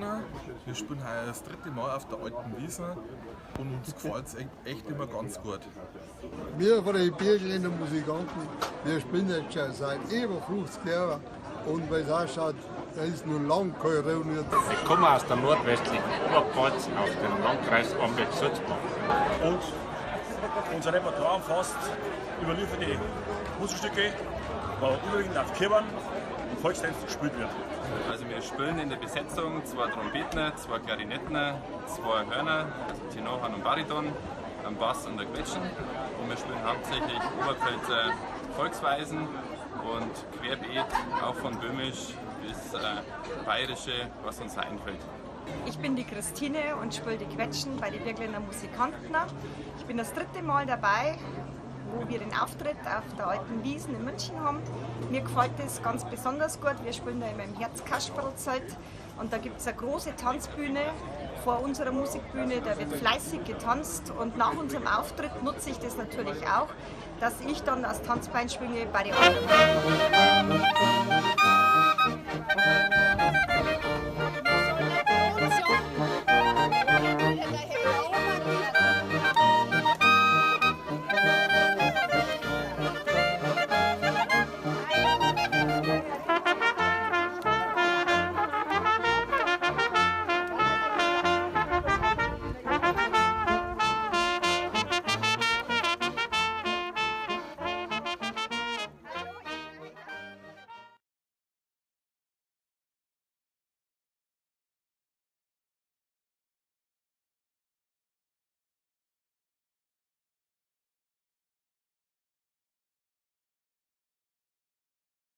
Christina. Wir spielen heuer das 3. Mal auf der Alten Wiesn und uns gefällt es echt immer ganz gut. Wir von den Birkländer Musikanten, wir spielen jetzt schon seit über 50 Jahren und wie es ausschaut, da ist noch lange keine reuniert. Ich komme aus der nordwestlichen Oberpfalz auf den Landkreis Amberg-Sulzbach. Und unser Repertoire umfasst überlieferte Musikstücke, die überwiegend auf Kirwan und Volkstänzen gespielt wird. Also wir spielen in der Besetzung 2 Trompeten, 2 Klarinetten, 2 Hörner, also Tenorhorn und Bariton, ein Bass und ein Quetschen. Und wir spielen hauptsächlich Oberpfälzer Volksweisen und querbeet, auch von Böhmisch bis Bayerische, was uns einfällt. Ich bin die Christine und spiele die Quetschen bei den Birkländer Musikanten. Ich bin das 3. Mal dabei, wo wir den Auftritt auf der Alten Wiesn in München haben. Mir gefällt das ganz besonders gut. Wir spielen da immer im Herzkasperlzelt und da gibt es eine große Tanzbühne vor unserer Musikbühne. Da wird fleißig getanzt und nach unserem Auftritt nutze ich das natürlich auch, dass ich dann als Tanzbein schwinge bei den anderen.